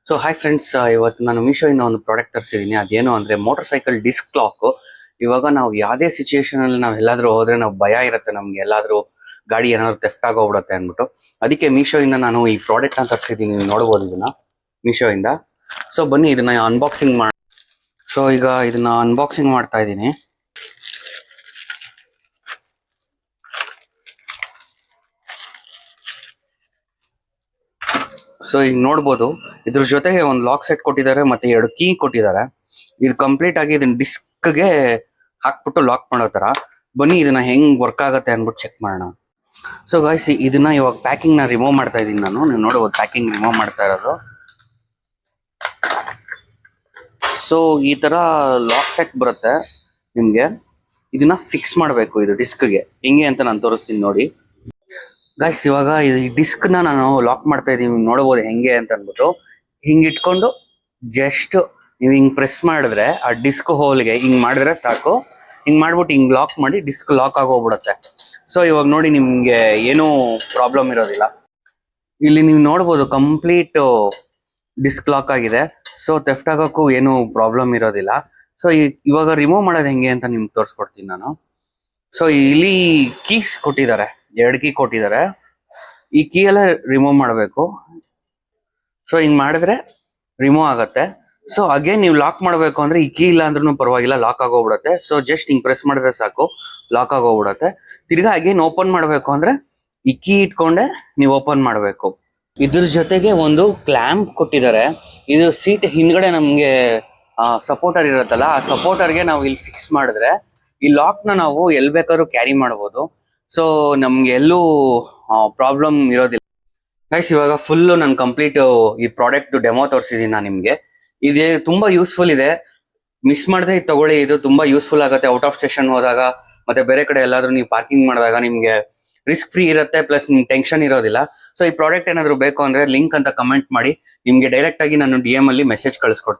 So hi friends, ಇವತ್ತು ನಾನು ಮೀಶೋಯಿಂದ ಒಂದು ಪ್ರಾಡಕ್ಟ್ ತರಿಸಿದ್ದೀನಿ. ಅದೇನು ಅಂದರೆ ಮೋಟರ್ ಸೈಕಲ್ ಡಿಸ್ಕ್ ಲಾಕು. ಇವಾಗ ನಾವು ಯಾವುದೇ ಸಿಚುಯೇಷನಲ್ಲಿ ನಾವು ಎಲ್ಲಾದರೂ ಹೋದರೆ ನಾವು ಭಯ ಇರುತ್ತೆ, ನಮ್ಗೆ ಎಲ್ಲಾದರೂ ಗಾಡಿ ಏನಾದರೂ ಥೆಫ್ಟ್ ಆಗೋಗ್ಬಿಡುತ್ತೆ ಅಂದ್ಬಿಟ್ಟು. ಅದಕ್ಕೆ ಮೀಶೋಯಿಂದ ನಾನು ಈ ಪ್ರಾಡಕ್ಟ್ನ ತರಿಸಿದ್ದೀನಿ. ನೀವು ನೋಡ್ಬೋದು ಇದನ್ನ ಮೀಶೋಯಿಂದ. ಸೊ ಬನ್ನಿ ಇದನ್ನ ಅನ್ಬಾಕ್ಸಿಂಗ್ ಮಾಡಿ. ಸೊ ಈಗ ಇದನ್ನ ಅನ್ಬಾಕ್ಸಿಂಗ್ ಮಾಡ್ತಾ ಇದ್ದೀನಿ. ಸೊ ಈಗ ನೋಡ್ಬೋದು, ಇದ್ರ ಜೊತೆಗೆ ಒಂದು ಲಾಕ್ ಸೆಟ್ ಕೊಟ್ಟಿದ್ದಾರೆ ಮತ್ತೆ 2 ಕೀ ಕೊಟ್ಟಿದ್ದಾರೆ. ಇದು ಕಂಪ್ಲೀಟ್ ಆಗಿ ಇದನ್ನ ಡಿಸ್ಕ್ಗೆ ಹಾಕ್ಬಿಟ್ಟು ಲಾಕ್ ಮಾಡೋ ತರ. ಬನ್ನಿ ಇದನ್ನ ಹೆಂಗ್ ವರ್ಕ್ ಆಗುತ್ತೆ ಅನ್ಬಿಟ್ಟು ಚೆಕ್ ಮಾಡೋಣ. ಸೊ ಗಾಯ್ಸ್, ಇದನ್ನ ಇವಾಗ ಪ್ಯಾಕಿಂಗ್ ನ ರಿಮೂವ್ ಮಾಡ್ತಾ ಇದ್ದೀನಿ ನಾನು. ನೀವು ನೋಡ್ಬೋದು ಪ್ಯಾಕಿಂಗ್ ರಿಮೂವ್ ಮಾಡ್ತಾ ಇರೋದು. ಸೊ ಈ ತರ ಲಾಕ್ ಸೆಟ್ ಬರುತ್ತೆ ನಿಮ್ಗೆ. ಇದನ್ನ ಫಿಕ್ಸ್ ಮಾಡಬೇಕು ಇದು ಡಿಸ್ಕ್ಗೆ. ಹೆಂಗೆ ಅಂತ ನಾನು ತೋರಿಸ್ತೀನಿ ನೋಡಿ. ಗೈಸ್, ಇವಾಗ ಈ ಡಿಸ್ಕ್ ನಾನು ಲಾಕ್ ಮಾಡ್ತಾ ಇದೀನಿ. ನೋಡಬಹುದು ಹೆಂಗೆ ಅಂತ ಅಂದ್ಬಿಟ್ಟು. ಹಿಂಗ್ ಇಟ್ಕೊಂಡು ಜಸ್ಟ್ ನೀವು ಹಿಂಗ್ ಪ್ರೆಸ್ ಮಾಡಿದ್ರೆ ಆ ಡಿಸ್ಕ್ ಹೋಲ್ಗೆ ಹಿಂಗ್ ಮಾಡಿದ್ರೆ ಸಾಕು. ಹಿಂಗ್ ಮಾಡ್ಬಿಟ್ಟು ಹಿಂಗ್ ಲಾಕ್ ಮಾಡಿ ಡಿಸ್ಕ್ ಲಾಕ್ ಆಗೋಗ್ಬಿಡುತ್ತೆ. ಸೊ ಇವಾಗ ನೋಡಿ, ನಿಮ್ಗೆ ಏನೂ ಪ್ರಾಬ್ಲಮ್ ಇರೋದಿಲ್ಲ. ಇಲ್ಲಿ ನೀವು ನೋಡ್ಬೋದು ಕಂಪ್ಲೀಟ್ ಡಿಸ್ಕ್ ಲಾಕ್ ಆಗಿದೆ. ಸೊ ಥೆಫ್ಟ್ ಆಗೋಕ್ಕೂ ಏನು ಪ್ರಾಬ್ಲಮ್ ಇರೋದಿಲ್ಲ. ಸೊ ಇವಾಗ ರಿಮೂವ್ ಮಾಡೋದು ಹೆಂಗೆ ಅಂತ ನಿಮ್ಗೆ ತೋರಿಸ್ಕೊಡ್ತೀನಿ ನಾನು. ಸೊ ಇಲ್ಲಿ ಕೀಸ್ ಕೊಟ್ಟಿದ್ದಾರೆ, 2 ಕೀ ಕೊಟ್ಟಿದ್ದಾರೆ. ಈ ಕೀ ಎಲ್ಲ ರಿಮೂವ್ ಮಾಡಬೇಕು. ಸೊ ಹಿಂಗ್ ಮಾಡಿದ್ರೆ ರಿಮೂವ್ ಆಗತ್ತೆ. ಸೊ ಅಗೇನ್ ನೀವು ಲಾಕ್ ಮಾಡಬೇಕು ಅಂದ್ರೆ ಈ ಕೀ ಇಲ್ಲ ಅಂದ್ರೂ ಪರವಾಗಿಲ್ಲ, ಲಾಕ್ ಆಗೋಗ್ಬಿಡತ್ತೆ. ಸೊ ಜಸ್ಟ್ ಹಿಂಗ್ ಪ್ರೆಸ್ ಮಾಡಿದ್ರೆ ಸಾಕು, ಲಾಕ್ ಆಗೋಗ್ಬಿಡತ್ತೆ. ತಿರ್ಗಾ ಅಗೇನ್ ಓಪನ್ ಮಾಡಬೇಕು ಅಂದ್ರೆ ಈ ಕೀ ಇಟ್ಕೊಂಡೆ ನೀವು ಓಪನ್ ಮಾಡಬೇಕು. ಇದ್ರ ಜೊತೆಗೆ ಒಂದು ಕ್ಲ್ಯಾಂಪ್ ಕೊಟ್ಟಿದ್ದಾರೆ. ಇದು ಸೀಟ್ ಹಿಂದ್ಗಡೆ ನಮ್ಗೆ ಸಪೋರ್ಟರ್ ಇರುತ್ತಲ್ಲ, ಆ ಸಪೋರ್ಟರ್ಗೆ ನಾವು ಇಲ್ಲಿ ಫಿಕ್ಸ್ ಮಾಡಿದ್ರೆ ಈ ಲಾಕ್ ನ ನಾವು ಎಲ್ ಬೇಕಾದ್ರೂ ಕ್ಯಾರಿ ಮಾಡಬಹುದು. ಸೊ ನಮ್ಗೆ ಎಲ್ಲೂ ಪ್ರಾಬ್ಲಮ್ ಇರೋದಿಲ್ಲ. ಗೈಸ್, ಇವಾಗ ಫುಲ್ ನಾನು ಕಂಪ್ಲೀಟ್ ಈ ಪ್ರಾಡಕ್ಟ್ ಡೆಮೋ ತೋರಿಸಿದೀನಿ ನಾನು ನಿಮ್ಗೆ. ಇದು ತುಂಬಾ ಯೂಸ್ಫುಲ್ ಇದೆ, ಮಿಸ್ ಮಾಡದೆ ಇದು ತಗೊಳ್ಳಿ. ಇದು ತುಂಬಾ ಯೂಸ್ಫುಲ್ ಆಗುತ್ತೆ ಔಟ್ ಆಫ್ ಸ್ಟೇಷನ್ ಹೋದಾಗ, ಮತ್ತೆ ಬೇರೆ ಕಡೆ ಎಲ್ಲಾದ್ರೂ ನೀವು ಪಾರ್ಕಿಂಗ್ ಮಾಡಿದಾಗ ನಿಮ್ಗೆ ರಿಸ್ಕ್ ಫ್ರೀ ಇರುತ್ತೆ, ಪ್ಲಸ್ ನಿಮ್ಗೆ ಟೆನ್ಷನ್ ಇರೋದಿಲ್ಲ. ಸೊ ಈ ಪ್ರಾಡಕ್ಟ್ ಏನಾದ್ರು ಬೇಕು ಅಂದ್ರೆ ಲಿಂಕ್ ಅಂತ ಕಮೆಂಟ್ ಮಾಡಿ, ನಿಮ್ಗೆ ಡೈರೆಕ್ಟ್ ಆಗಿ ನಾನು DM ಅಲ್ಲಿ ಮೆಸೇಜ್ ಕಳಿಸ್ಕೊಡ್ತೀನಿ.